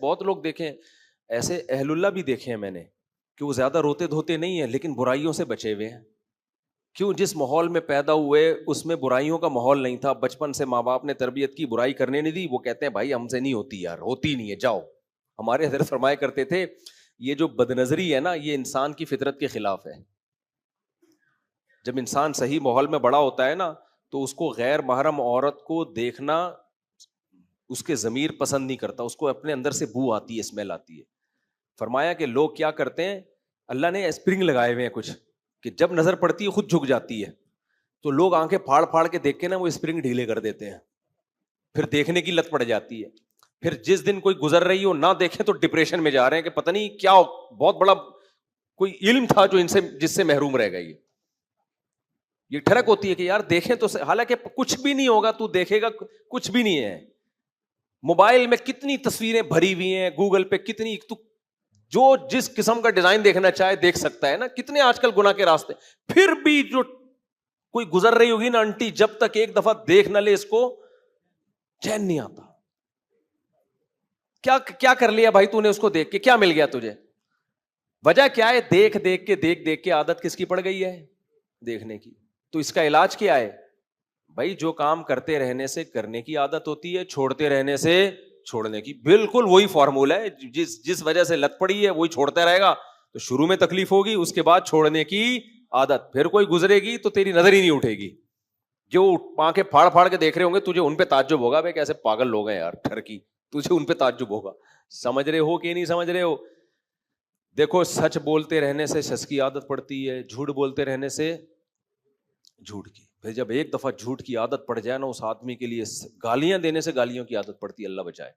بہت لوگ دیکھیں ایسے اہل اللہ بھی دیکھے ہیں میں نے کہ وہ زیادہ روتے دھوتے نہیں ہیں لیکن برائیوں سے بچے ہوئے ہیں. کیوں؟ جس ماحول میں پیدا ہوئے اس میں برائیوں کا ماحول نہیں تھا, بچپن سے ماں باپ نے تربیت کی, برائی کرنے نہیں دی, وہ کہتے ہیں بھائی ہم سے نہیں ہوتی یار, ہوتی نہیں ہے جاؤ. ہمارے حضرت فرمایا کرتے تھے یہ جو بدنظری ہے نا یہ انسان کی فطرت کے خلاف ہے. جب انسان صحیح ماحول میں بڑا ہوتا ہے نا تو اس کو غیر محرم عورت کو دیکھنا اس کے ضمیر پسند نہیں کرتا, اس کو اپنے اندر سے بو آتی ہے, اسمیل آتی ہے. فرمایا کہ لوگ کیا کرتے ہیں, اللہ نے اسپرنگ لگائے ہوئے ہیں کچھ کہ جب نظر پڑتی ہے خود جھک جاتی ہے, تو لوگ آنکھیں پھاڑ پھاڑ کے دیکھ کے نا وہ اسپرنگ ڈھیلے کر دیتے ہیں, پھر دیکھنے کی لت پڑ جاتی ہے. پھر جس دن کوئی گزر رہی ہو نہ دیکھیں تو ڈپریشن میں جا رہے ہیں کہ پتہ نہیں کیا بہت بڑا کوئی علم تھا جو ان سے جس سے محروم رہ گئی. یہ ٹھڑک ہوتی ہے کہ یار دیکھیں تو, حالانکہ کچھ بھی نہیں ہوگا, تو دیکھے گا کچھ بھی نہیں ہے. موبائل میں کتنی تصویریں بھری ہوئی ہیں, گوگل پہ کتنی, تو جو جس قسم کا ڈیزائن دیکھنا چاہے دیکھ سکتا ہے نا. کتنے آج کل گناہ کے راستے, پھر بھی جو کوئی گزر رہی ہوگی نا انٹی, جب تک ایک دفعہ دیکھ نہ لے اس کو چین نہیں آتا. کیا کر لیا بھائی تو نے اس کو دیکھ کے, کیا مل گیا تجھے؟ وجہ کیا ہے؟ دیکھ کے عادت کس کی پڑ گئی ہے؟ دیکھنے کی. تو اس کا علاج کیا ہے بھائی؟ جو کام کرتے رہنے سے کرنے کی عادت ہوتی ہے, چھوڑتے رہنے سے چھوڑنے کی. بالکل وہی فارمولا ہے, جس وجہ سے لت پڑی ہے وہی چھوڑتا رہے گا تو شروع میں تکلیف ہوگی, اس کے بعد چھوڑنے کی عادت. پھر کوئی گزرے گی تو تیری نظر ہی نہیں اٹھے گی. جو آنکھیں پھاڑ پھاڑ کے دیکھ رہے ہوں گے تجھے ان پہ تعجب ہوگا, بھائی کیسے پاگل لوگ ہیں یار ٹھرکی, تجھے ان پہ تعجب ہوگا. سمجھ رہے ہو کہ نہیں سمجھ رہے ہو؟ دیکھو سچ بولتے رہنے سے سچ کی عادت پڑتی ہے, جھوٹ بولتے رہنے سے جھوٹ کی. پھر جب ایک دفعہ جھوٹ کی عادت پڑ جائے نا اس آدمی کے لیے, گالیاں دینے سے گالیوں کی عادت پڑتی ہے, اللہ بچائے.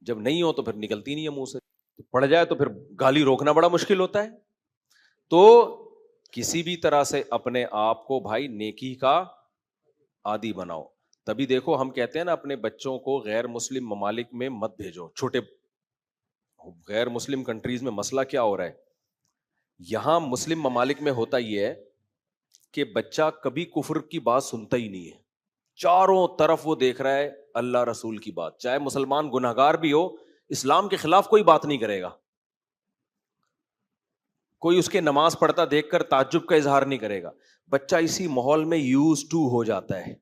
جب نہیں ہو تو پھر نکلتی نہیں ہے منہ سے, پڑ جائے تو پھر گالی روکنا بڑا مشکل ہوتا ہے. تو کسی بھی طرح سے اپنے آپ کو بھائی نیکی کا عادی بناؤ. تبھی دیکھو ہم کہتے ہیں نا اپنے بچوں کو غیر مسلم ممالک میں مت بھیجو. چھوٹے غیر مسلم کنٹریز میں مسئلہ کیا ہو رہا ہے, یہاں مسلم ممالک میں ہوتا یہ ہے کہ بچہ کبھی کفر کی بات سنتا ہی نہیں ہے, چاروں طرف وہ دیکھ رہا ہے اللہ رسول کی بات. چاہے مسلمان گنہگار بھی ہو, اسلام کے خلاف کوئی بات نہیں کرے گا. کوئی اس کے نماز پڑھتا دیکھ کر تعجب کا اظہار نہیں کرے گا. بچہ اسی ماحول میں یوز ٹو ہو جاتا ہے.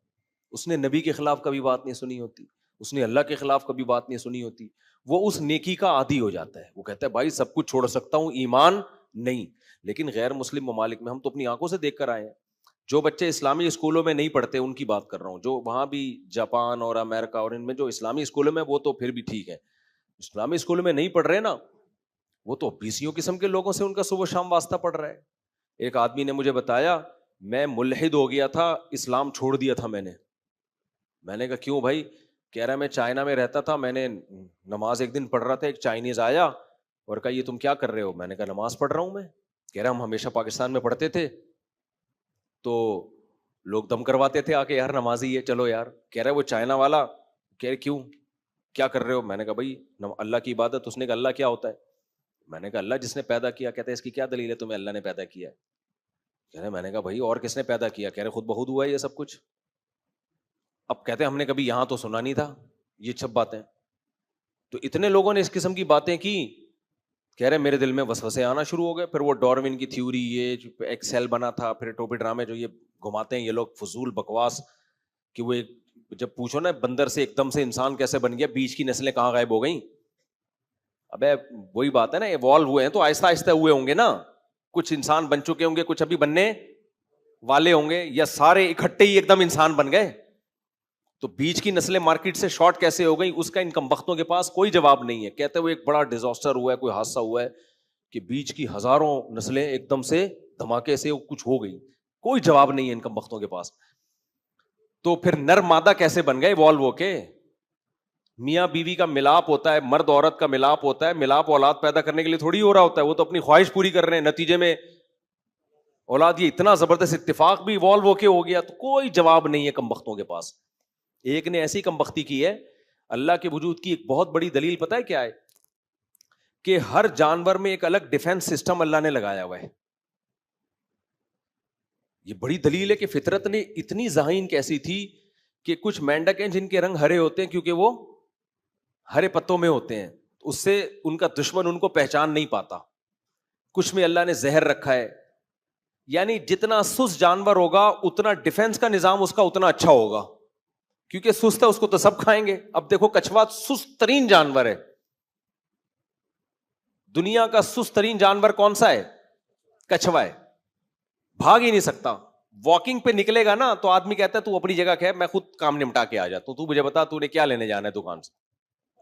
اس نے نبی کے خلاف کبھی بات نہیں سنی ہوتی, اس نے اللہ کے خلاف کبھی بات نہیں سنی ہوتی. وہ اس نیکی کا عادی ہو جاتا ہے. وہ کہتا ہے بھائی سب کچھ چھوڑ سکتا ہوں, ایمان نہیں. لیکن غیر مسلم ممالک میں ہم تو اپنی آنکھوں سے دیکھ کر آئے ہیں. جو بچے اسلامی اسکولوں میں نہیں پڑھتے ان کی بات کر رہا ہوں, جو وہاں بھی جاپان اور امریکہ اور ان میں جو اسلامی اسکولوں میں, وہ تو پھر بھی ٹھیک ہے. اسلامی اسکولوں میں نہیں پڑھ رہے نا, وہ تو بیسیوں قسم کے لوگوں سے ان کا صبح شام واسطہ پڑ رہا ہے. ایک آدمی نے مجھے بتایا میں ملحد ہو گیا تھا, اسلام چھوڑ دیا تھا میں نے کہا کیوں بھائی؟ کہہ رہا میں چائنا میں رہتا تھا, میں نے نماز ایک دن پڑھ رہا تھا, ایک چائنیز آیا اور کہا یہ تم کیا کر رہے ہو؟ میں نے کہا نماز پڑھ رہا ہوں میں. کہہ رہا ہم ہمیشہ پاکستان میں پڑھتے تھے تو لوگ دم کرواتے تھے آ کے, یار نمازی ہے چلو یار. کہہ رہا وہ چائنا والا, کہہ رہے کیوں کیا کر رہے ہو؟ میں نے کہا بھائی اللہ کی عبادت. اس نے کہا اللہ کیا ہوتا ہے؟ میں نے کہا اللہ جس نے پیدا کیا. کہتے ہیں اس کی کیا دلیل ہے تمہیں اللہ نے پیدا کیا ہے؟ کہہ رہے میں نے کہا بھائی اور کس نے پیدا کیا؟ کہہ رہے خود بخود ہوا ہے یہ سب کچھ. اب کہتے ہیں ہم نے کبھی یہاں تو سنا نہیں تھا یہ سب باتیں. تو اتنے لوگوں نے اس قسم کی باتیں کی. کہہ رہے میرے دل میں وسوسے آنا شروع ہو گئے. پھر وہ ڈاروین کی تھیوری, یہ ایک سیل بنا تھا, پھر ٹوپی ڈرامے جو یہ گھماتے ہیں یہ لوگ فضول بکواس, کہ وہ جب پوچھو نا بندر سے ایک دم سے انسان کیسے بن گیا, بیچ کی نسلیں کہاں غائب ہو گئیں؟ ابے وہی بات ہے نا, ایوالو ہوئے ہیں تو آہستہ آہستہ ہوئے ہوں گے نا. کچھ انسان بن چکے ہوں گے, کچھ ابھی بننے والے ہوں گے, یا سارے اکٹھے ہی ایک دم انسان بن گئے؟ تو بیچ کی نسلیں مارکیٹ سے شارٹ کیسے ہو گئی, اس کا ان کمبختوں کے پاس کوئی جواب نہیں ہے. کہتے ہوئے ایک بڑا ڈیزاسٹر ہوا ہے, کوئی حادثہ ہوا ہے کہ بیچ کی ہزاروں نسلیں ایک دم سے دھماکے سے کچھ ہو گئی. کوئی جواب نہیں ہے ان کمبختوں کے پاس. تو پھر نر مادہ کیسے بن گئے ایوالو ہو کے؟ میاں بیوی کا ملاپ ہوتا ہے, مرد عورت کا ملاپ ہوتا ہے. ملاپ اولاد پیدا کرنے کے لیے تھوڑی ہو رہا ہوتا ہے, وہ تو اپنی خواہش پوری کر رہے ہیں, نتیجے میں اولاد. یہ اتنا زبردست اتفاق بھی ایوالو ہو کے ہو گیا. تو کوئی جواب نہیں ہے کمبختوں کے پاس. ایک نے ایسی کمبختی کی ہے, اللہ کے وجود کی ایک بہت بڑی دلیل پتہ ہے کیا ہے؟ کہ ہر جانور میں ایک الگ ڈیفنس سسٹم اللہ نے لگایا ہوا ہے. یہ بڑی دلیل ہے کہ فطرت نے اتنی ذہین کیسی تھی کہ کچھ مینڈک ہیں جن کے رنگ ہرے ہوتے ہیں کیونکہ وہ ہرے پتوں میں ہوتے ہیں، اس سے ان کا دشمن ان کو پہچان نہیں پاتا. کچھ میں اللہ نے زہر رکھا ہے. یعنی جتنا سست جانور ہوگا اتنا ڈیفینس کا نظام اس کا اتنا اچھا ہوگا، کیونکہ سست ہے اس کو تو سب کھائیں گے. اب دیکھو کچھوا سست ترین جانور ہے. دنیا کا سست ترین جانور کون سا ہے؟ کچھوا ہے. بھاگ ہی نہیں سکتا. واکنگ پہ نکلے گا نا تو آدمی کہتا ہے تو اپنی جگہ کھے، میں خود کام نمٹا کے آ جاتا ہوں، تو مجھے بتا تو نے کیا لینے جانا ہے دکان سے.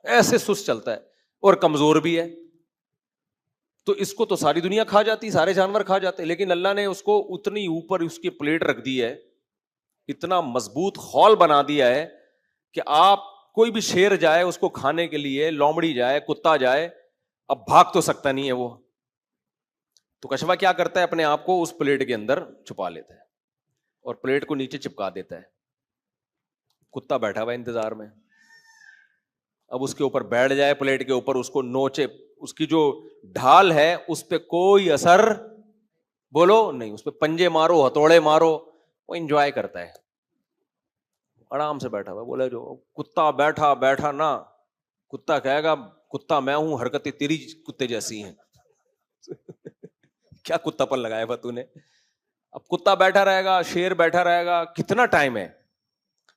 ایسے سست چلتا ہے اور کمزور بھی ہے. تو اس کو تو ساری دنیا کھا جاتی، سارے جانور کھا جاتے، لیکن اللہ نے اس کو اتنی اوپر اس کی پلیٹ رکھ دی ہے، اتنا مضبوط خول بنا دیا ہے کہ آپ کوئی بھی شیر جائے اس کو کھانے کے لیے، لومڑی جائے، کتا جائے، اب بھاگ تو سکتا نہیں ہے وہ. تو کچھوا کیا کرتا ہے؟ اپنے آپ کو اس پلیٹ کے اندر چھپا لیتا ہے اور پلیٹ کو نیچے چپکا دیتا ہے. کتا بیٹھا ہوا انتظار میں، اب اس کے اوپر بیٹھ جائے پلیٹ کے اوپر، اس کو نوچے، اس کی جو ڈھال ہے اس پہ کوئی اثر بولو نہیں، اس پہ پنجے مارو، ہتھوڑے مارو، وہ انجوائے کرتا ہے، آرام سے بیٹھا ہوا. بولے جو کتا بیٹھا بیٹھا نا، کتا کہے گا کتا میں ہوں، حرکتیں تیری کتے جیسی ہیں. کیا کتا پر لگایا ہوا تو نے؟ اب کتا بیٹھا رہے گا، شیر بیٹھا رہے گا، کتنا ٹائم ہے.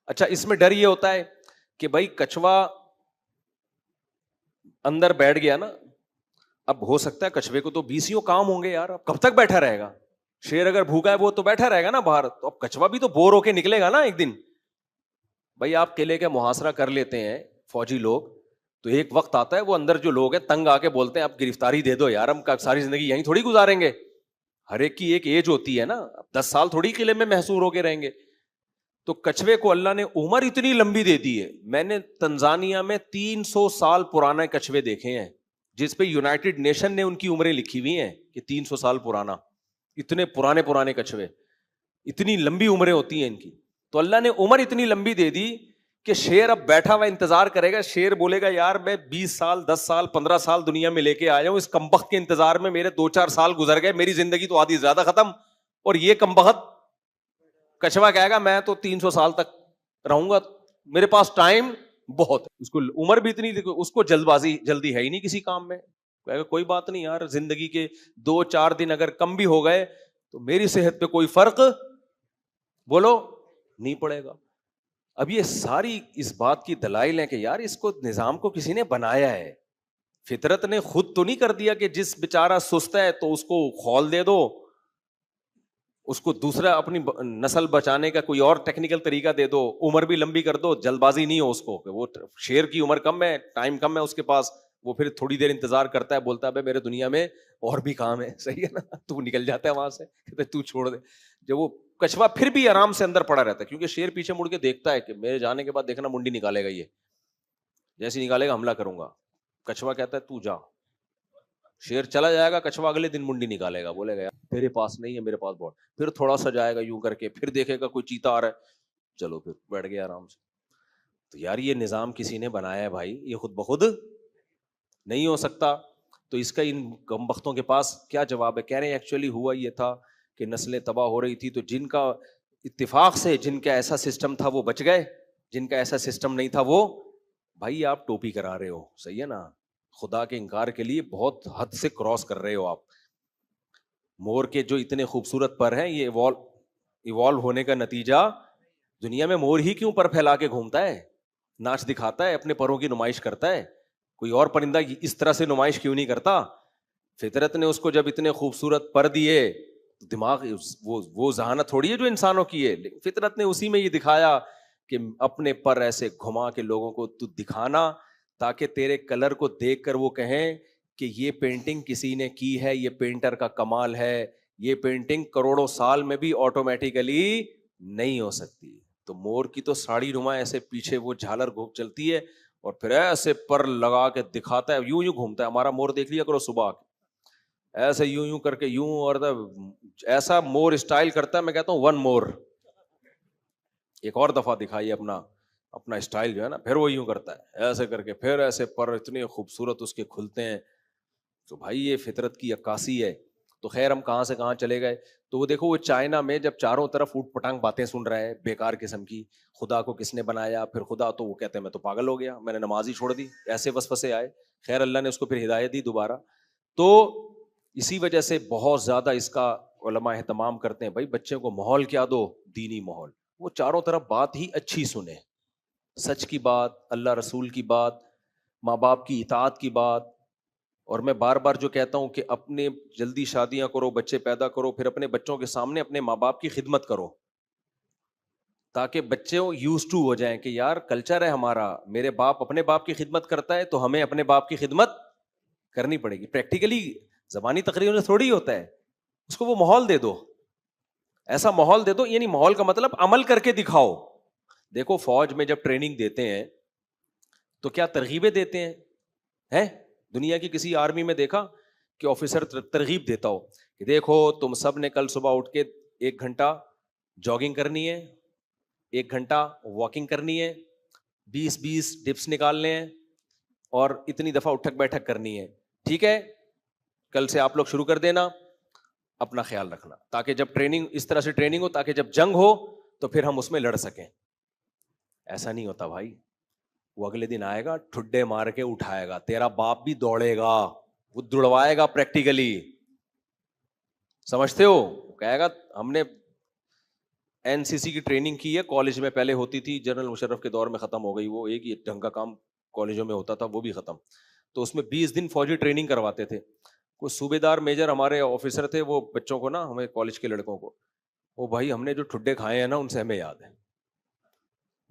اچھا اس میں ڈر یہ ہوتا ہے کہ بھائی کچھوا اندر بیٹھ گیا نا، اب ہو سکتا ہے کچھوے کو تو 20 کام ہوں گے یار، اب کب تک بیٹھا رہے گا؟ شیر اگر بھوکا ہے وہ تو بیٹھا رہے گا نا باہر، تو اب کچھوا بھی تو بور ہو کے نکلے گا نا ایک دن. بھائی آپ قلعے کا محاصرہ کر لیتے ہیں فوجی لوگ، تو ایک وقت آتا ہے وہ اندر جو لوگ ہیں تنگ آ کے بولتے ہیں اب گرفتاری دے دو یار، ہم ساری زندگی یہیں تھوڑی گزاریں گے. ہر ایک کی ایک ایج ہوتی ہے نا، 10 سال تھوڑی قلعے میں محصور ہو کے رہیں گے. تو کچھوے کو اللہ نے عمر اتنی لمبی دے دی ہے. میں نے تنزانیہ میں 300 سال پرانے کچھوے دیکھے ہیں، جس پہ یونائٹڈ نیشن نے ان کی عمریں لکھی ہوئی ہیں کہ 300 سال پرانا. اتنے پرانے کچھوے، اتنی لمبی عمریں ہوتی ہیں ان کی. تو اللہ نے عمر اتنی لمبی دے دی کہ شیر اب بیٹھا ہوا انتظار کرے گا. شیر بولے گا یار میں 20 سال 10 سال 15 سال دنیا میں لے کے آیا ہوں، اس کمبخت کے انتظار میں میرے 2-4 سال گزر گئے، میری زندگی تو آدھی زیادہ ختم، اور یہ کمبخت. کچھوا کہے گا میں تو 300 سال تک رہوں گا، میرے پاس ٹائم بہت ہے. اس کو عمر بھی اتنی، اس کو جلدی ہے ہی نہیں کسی کام میں. کہے گا کوئی بات نہیں یار، زندگی کے 2-4 دن اگر کم بھی ہو گئے تو میری صحت پہ کوئی فرق بولو نہیں پڑے گا. اب یہ ساری اس بات کی دلائل ہیں کہ یار اس کو نظام کو کسی نے بنایا ہے. فطرت نے خود تو نہیں کر دیا کہ جس بیچارہ سست ہے تو اس کو خول دے دو، اس کو دوسرا اپنی نسل بچانے کا کوئی اور ٹیکنیکل طریقہ دے دو، عمر بھی لمبی کر دو. جلد بازی نہیں ہو اس کو، کہ وہ شیر کی عمر کم ہے، ٹائم کم ہے اس کے پاس، وہ پھر تھوڑی دیر انتظار کرتا ہے، بولتا ہے میرے دنیا میں اور بھی کام ہے. صحیح ہے نا؟ تو نکل جاتا ہے وہاں سے، کہتے تو چھوڑ دے. جب وہ کچھوا پھر بھی آرام سے اندر پڑا رہتا ہے، کیونکہ شیر پیچھے مڑ کے دیکھتا ہے کہ میرے جانے کے بعد دیکھنا منڈی نکالے گا، یہ جیسے نکالے گا حملہ کروں گا. کچھوا کہتا ہے تو جا. شیر چلا جائے گا، کچھوا اگلے دن منڈی نکالے گا، بولے گا یار میرے پاس نہیں ہے، میرے پاس بہت. پھر تھوڑا سا جائے گا یوں کر کے، پھر دیکھے گا کوئی چیتا آ رہا ہے، چلو پھر بیٹھ گیا آرام سے. تو یار یہ نظام کسی نے بنایا ہے بھائی، یہ خود بخود نہیں ہو سکتا. تو اس کا ان کم بختوں کے پاس کیا جواب ہے؟ کہہ رہے ہیں ایکچولی ہوا یہ تھا کہ نسلیں تباہ ہو رہی تھی، تو جن کا اتفاق سے جن کا ایسا سسٹم تھا وہ بچ گئے، جن کا ایسا سسٹم نہیں تھا وہ. بھائی آپ ٹوپی کرا رہے ہو، صحیح ہے نا؟ خدا کے انکار کے لیے بہت حد سے کراس کر رہے ہو آپ. مور کے جو اتنے خوبصورت پر ہیں، یہ ایوالو ہونے کا نتیجہ. دنیا میں مور ہی کیوں پر پھیلا کے گھومتا ہے، ناچ دکھاتا ہے، اپنے پروں کی نمائش کرتا ہے؟ کوئی اور پرندہ اس طرح سے نمائش کیوں نہیں کرتا؟ فطرت نے اس کو جب اتنے خوبصورت پر دیے، دماغ وہ ذہانت تھوڑی ہے جو انسانوں کی ہے، لیکن فطرت نے اسی میں یہ دکھایا کہ اپنے پر ایسے گھما کے لوگوں کو تو دکھانا، تاکہ تیرے کلر کو دیکھ کر وہ کہیں کہ یہ پینٹنگ کسی نے کی ہے، یہ پینٹر کا کمال ہے، یہ پینٹنگ کروڑوں سال میں بھی آٹومیٹیکلی نہیں ہو سکتی. تو مور کی تو ساڑی نما ایسے پیچھے وہ جھالر گھوم چلتی ہے، اور پھر ایسے پر لگا کے دکھاتا ہے، یوں گھومتا ہے. ہمارا مور دیکھ لیا کرو صبح ایسے یوں کر کے یوں، اور ایسا مور اسٹائل کرتا ہے، میں کہتا ہوں ون مور، ایک اور دفعہ دکھائیے اپنا اسٹائل جو ہے نا. پھر وہ یوں کرتا ہے ایسے کر کے، پھر ایسے پر اتنے خوبصورت اس کے کھلتے ہیں. تو بھائی یہ فطرت کی عکاسی ہے. تو خیر ہم کہاں سے کہاں چلے گئے. تو وہ دیکھو وہ چائنا میں جب چاروں طرف اوٹ پٹانگ باتیں سن رہے ہیں بیکار قسم کی, خدا کو کس نے بنایا, پھر خدا, تو وہ کہتے ہیں میں تو پاگل ہو گیا, میں نے نماز ہی چھوڑ دی, ایسے وسوسے آئے. خیر اللہ نے اس کو پھر ہدایت دی دوبارہ. تو اسی وجہ سے بہت زیادہ اس کا علماء اہتمام کرتے ہیں, بھائی بچے کو ماحول کیا دو, دینی ماحول, وہ چاروں طرف بات ہی اچھی سنے, سچ کی بات, اللہ رسول کی بات, ماں باپ کی اطاعت کی بات. اور میں بار بار جو کہتا ہوں کہ اپنے جلدی شادیاں کرو, بچے پیدا کرو, پھر اپنے بچوں کے سامنے اپنے ماں باپ کی خدمت کرو, تاکہ بچے یوز ٹو ہو جائیں کہ یار کلچر ہے ہمارا, میرے باپ اپنے باپ کی خدمت کرتا ہے تو ہمیں اپنے باپ کی خدمت کرنی پڑے گی. پریکٹیکلی زبانی تقریروں سے تھوڑی ہوتا ہے, اس کو وہ ماحول دے دو, ایسا ماحول دے دو, یعنی ماحول کا مطلب عمل کر کے دکھاؤ. دیکھو فوج میں جب ٹریننگ دیتے ہیں تو کیا ترغیبیں دیتے ہیں, دنیا کی کسی آرمی میں دیکھا کہ آفیسر ترغیب دیتا ہو کہ دیکھو تم سب نے کل صبح اٹھ کے 1 گھنٹہ جاگنگ کرنی ہے, 1 گھنٹہ واکنگ کرنی ہے, 20 ڈپس نکالنے ہیں, اور اتنی دفعہ اٹھک بیٹھک کرنی ہے, ٹھیک ہے کل سے آپ لوگ شروع کر دینا, اپنا خیال رکھنا, تاکہ جب ٹریننگ اس طرح سے ٹریننگ ہو تاکہ جب جنگ ہو تو پھر ہم اس میں لڑ سکیں. ایسا نہیں ہوتا بھائی, وہ اگلے دن آئے گا ٹھڈے مار کے اٹھائے گا, تیرا باپ بھی دوڑے گا, وہ دوڑوائے گا پریکٹیکلی, سمجھتے ہو, کہے گا ہم نے NCC کی ٹریننگ کی ہے کالج میں, پہلے ہوتی تھی, جنرل مشرف کے دور میں ختم ہو گئی, وہ ایک ہی ڈھنگ کا کام کالجوں میں ہوتا تھا, وہ بھی ختم. تو اس میں 20 دن فوجی ٹریننگ کرواتے تھے. کوئی صوبے دار میجر ہمارے آفیسر تھے, وہ بچوں کو نا, ہمیں کالج کے لڑکوں کو, وہ بھائی ہم نے جو ٹھڈے کھائے ہیں نا ان سے ہمیں یاد ہے,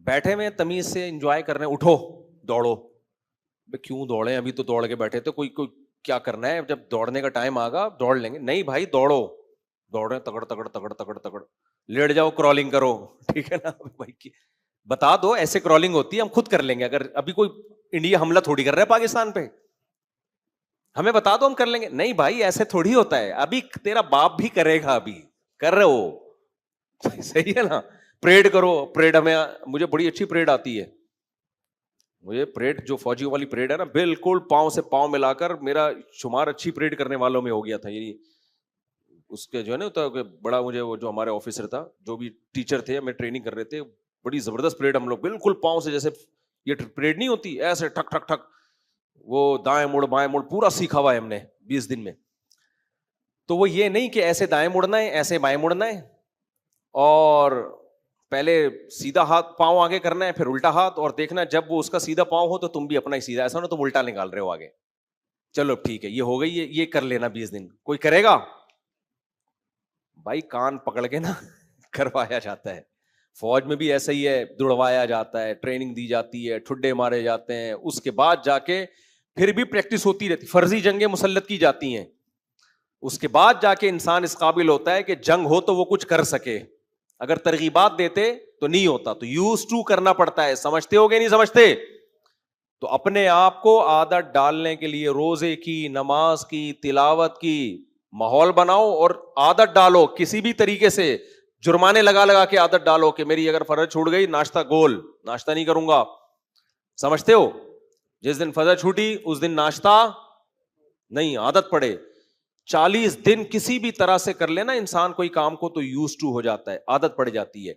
بیٹھے ہوئے تمیز سے انجوائے کرنے, اٹھو دوڑو. کیوں دوڑے, ابھی تو دوڑ کے بیٹھے تھے, کوئی کیا کرنا ہے, جب دوڑنے کا ٹائم آگا دوڑ لیں گے. نہیں بھائی دوڑو, دوڑے تگڑ تگڑ تگڑ تگڑ تگڑ, لیٹ جاؤ کرالنگ کرو, ٹھیک ہے نا بھائی, بتا دو ایسے کرالنگ ہوتی ہے, ہم خود کر لیں گے. اگر ابھی کوئی انڈیا حملہ تھوڑی کر رہا ہے پاکستان پہ, ہمیں بتا دو ہم کر لیں گے. نہیں بھائی ایسے تھوڑی ہوتا ہے, ابھی تیرا باپ بھی کرے گا, ابھی کر رہے ہو, صحیح ہے نا. پریڈ کرو, پریڈ ہمیں, مجھے بڑی اچھی پریڈ آتی ہے, مجھے پریڈ جو فوجیوں والی پریڈ ہے نا, بالکل پاؤں سے پاؤں ملا کر میرا شمار اچھی پریڈ کرنے والوں میں ہو گیا تھا. یعنی اس کے جو ہے نا بڑا, مجھے وہ جو ہمارے آفیسر تھا, جو بھی ٹیچر تھے, ہمیں ٹریننگ کر رہے تھے, بڑی زبردست پریڈ, ہم لوگ بالکل پاؤں سے, جیسے یہ پریڈ نہیں ہوتی ایسے ٹھک ٹھک ٹھک, وہ دائیں مڑ بائیں مڑ پورا سیکھا ہوا ہے ہم نے 20 دن میں. تو وہ یہ نہیں کہ ایسے دائیں مڑنا ہے ایسے بائیں مڑنا ہے, اور پہلے سیدھا ہاتھ پاؤں آگے کرنا ہے, پھر الٹا ہاتھ, اور دیکھنا جب وہ اس کا سیدھا پاؤں ہو تو تم بھی اپنا ہی سیدھا, ایسا نہ تم الٹا نکال رہے ہو آگے. چلو ٹھیک ہے یہ ہو گئی, یہ کر لینا 20 دن. کوئی کرے گا بھائی, کان پکڑ کے نا کروایا جاتا ہے. فوج میں بھی ایسا ہی ہے, دوڑوایا جاتا ہے, ٹریننگ دی جاتی ہے, ٹھڈے مارے جاتے ہیں, اس کے بعد جا کے پھر بھی پریکٹس ہوتی رہتی, فرضی جنگیں مسلط کی جاتی ہیں, اس کے بعد جا کے انسان اس قابل ہوتا ہے کہ جنگ ہو تو وہ کچھ کر سکے. اگر ترغیبات دیتے تو نہیں ہوتا, تو یوز ٹو کرنا پڑتا ہے. سمجھتے ہو گے نہیں سمجھتے؟ تو اپنے آپ کو عادت ڈالنے کے لیے روزے کی, نماز کی, تلاوت کی ماحول بناؤ, اور عادت ڈالو کسی بھی طریقے سے, جرمانے لگا لگا کے عادت ڈالو کہ میری اگر فرض چھوٹ گئی, ناشتہ گول, ناشتہ نہیں کروں گا. سمجھتے ہو؟ جس دن فرض چھوٹی اس دن ناشتہ نہیں, عادت پڑے. 40 دن کسی بھی طرح سے کر لینا انسان کوئی کام کو, تو یوز ٹو ہو جاتا ہے, عادت پڑ جاتی ہے.